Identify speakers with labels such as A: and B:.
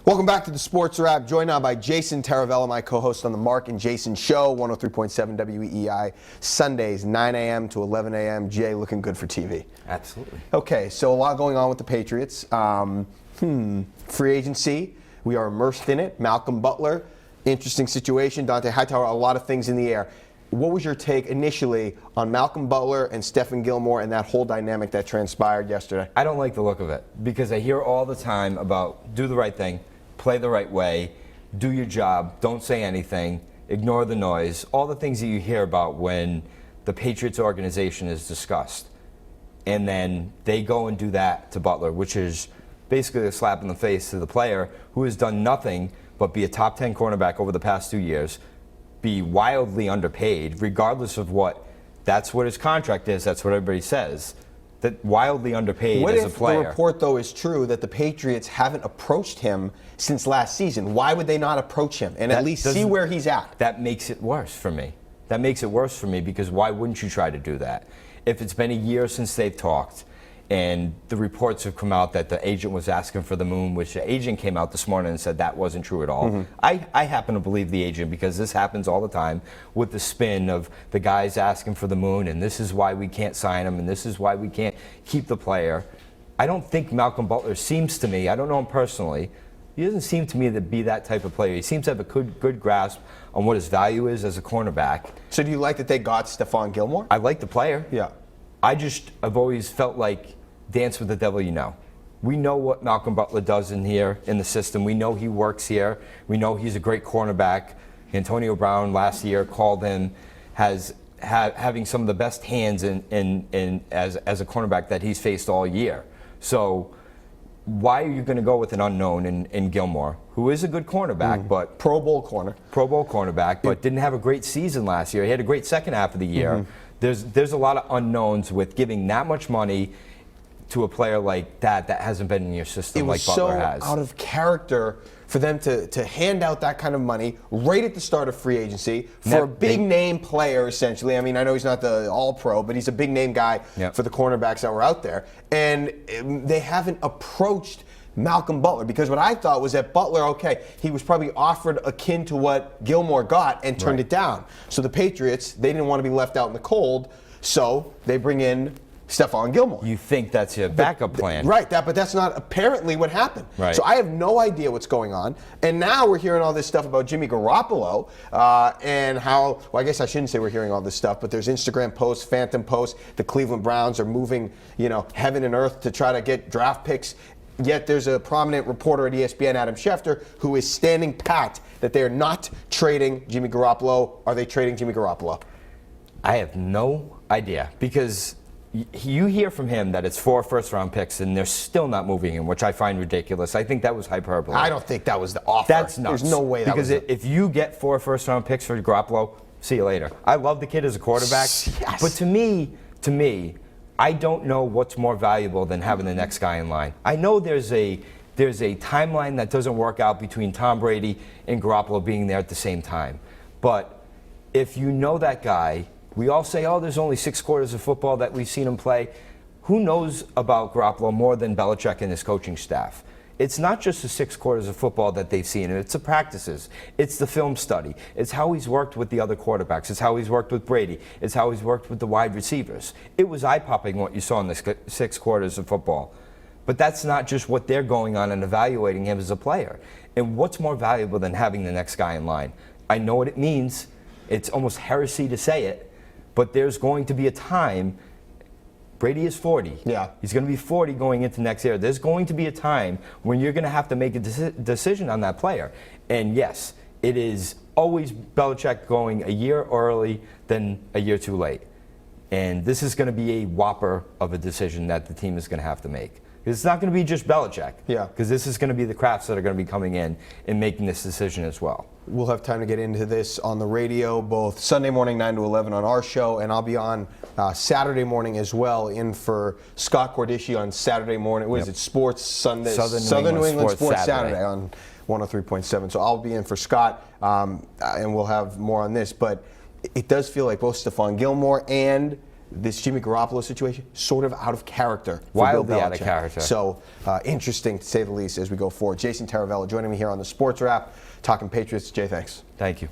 A: Welcome back to the Sports Wrap. Joined now by Jason Taravella, my co-host on the Mark and Jason Show, 103.7 WEEI, Sundays, 9 a.m. to 11 a.m. Jay, looking good for TV.
B: Absolutely.
A: Okay, so a lot going on with the Patriots. Free agency, we are immersed in it. Malcolm Butler, interesting situation. Dante Hightower, a lot of things in the air. What was your take initially on Malcolm Butler and Stephon Gilmore and that whole dynamic that transpired yesterday?
B: I don't like the look of it because I hear all the time about do the right thing, play the right way, do your job, don't say anything, ignore the noise, all the things that you hear about when the Patriots organization is discussed. And then they go and do that to Butler, which is basically a slap in the face to the player who has done nothing but be a top 10 cornerback over the past 2 years, be wildly underpaid, regardless of that's what his contract is, that's what everybody says. That wildly underpaid as a player.
A: What if the report, though, is true that the Patriots haven't approached him since last season? Why would they not approach him and at least see where he's at?
B: That makes it worse for me. That makes it worse for me because why wouldn't you try to do that? If it's been a year since they've talked and the reports have come out that the agent was asking for the moon, which the agent came out this morning and said that wasn't true at all. I happen to believe the agent because this happens all the time with the spin of the guys asking for the moon and this is why we can't sign him and this is why we can't keep the player. I don't think Malcolm Butler seems to me, I don't know him personally, he doesn't seem to me to be that type of player. He seems to have a good grasp on what his value is as a cornerback.
A: So do you like that they got Stephon Gilmore?
B: I like the player.
A: Yeah.
B: I've always felt like dance with the devil you know. We know what Malcolm Butler does in here in the system. We know he works here. We know he's a great cornerback. Antonio Brown last year called him having some of the best hands as a cornerback that he's faced all year. So why are you going to go with an unknown in Gilmore, who is a good cornerback, but
A: Pro Bowl cornerback,
B: but didn't have a great season last year. He had a great second half of the year. There's a lot of unknowns with giving that much money to a player like that hasn't been in your system like Butler has.
A: It was so out of character for them to hand out that kind of money right at the start of free agency for a big-name player, essentially. I mean, I know he's not the all-pro, but he's a big-name guy for the cornerbacks that were out there. And they haven't approached Malcolm Butler because what I thought was that Butler, okay, he was probably offered akin to what Gilmore got and turned it down. So the Patriots, they didn't want to be left out in the cold, so they bring in Stephon Gilmore.
B: You think that's your backup plan.
A: Right, but that's not apparently what happened.
B: Right.
A: So I have no idea what's going on. And now we're hearing all this stuff about Jimmy Garoppolo and how, well, I guess I shouldn't say we're hearing all this stuff, but there's Instagram posts, phantom posts. The Cleveland Browns are moving, heaven and earth to try to get draft picks. Yet there's a prominent reporter at ESPN, Adam Schefter, who is standing pat that they're not trading Jimmy Garoppolo. Are they trading Jimmy Garoppolo?
B: I have no idea because you hear from him that it's 4 first-round picks, and they're still not moving him, which I find ridiculous. I think that was hyperbole.
A: I don't think that was the offer.
B: That's nuts.
A: There's no way that was
B: if you get 4 first-round picks for Garoppolo, see you later. I love the kid as a quarterback, but to me, I don't know what's more valuable than having the next guy in line. I know there's a timeline that doesn't work out between Tom Brady and Garoppolo being there at the same time, but if you know that guy. We all say, there's only 6 quarters of football that we've seen him play. Who knows about Garoppolo more than Belichick and his coaching staff? It's not just the 6 quarters of football that they've seen. It's the practices. It's the film study. It's how he's worked with the other quarterbacks. It's how he's worked with Brady. It's how he's worked with the wide receivers. It was eye-popping what you saw in the 6 quarters of football. But that's not just what they're going on and evaluating him as a player. And what's more valuable than having the next guy in line? I know what it means. It's almost heresy to say it. But there's going to be a time, Brady is 40.
A: Yeah.
B: He's going to be 40 going into next year. There's going to be a time when you're going to have to make a decision on that player. And yes, it is always Belichick going a year early than a year too late. And this is going to be a whopper of a decision that the team is going to have to make. It's not going to be just Belichick.
A: Yeah.
B: Because this is going to be the Krafts that are going to be coming in and making this decision as well.
A: We'll have time to get into this on the radio, both Sunday morning 9 to 11 on our show, and I'll be on Saturday morning as well, in for Scott Cordischi on Saturday morning. What is it? Sports Sunday, Southern New England Sports Saturday on 103.7. So I'll be in for Scott, and we'll have more on this. But it does feel like both Stephon Gilmore and this Jimmy Garoppolo situation, sort of out of character for
B: Wildly
A: Bill Belichick.
B: out of character.
A: So interesting, to say the least, as we go forward. Jason Taravella joining me here on the Sports Wrap, talking Patriots. Jay, thanks.
B: Thank you.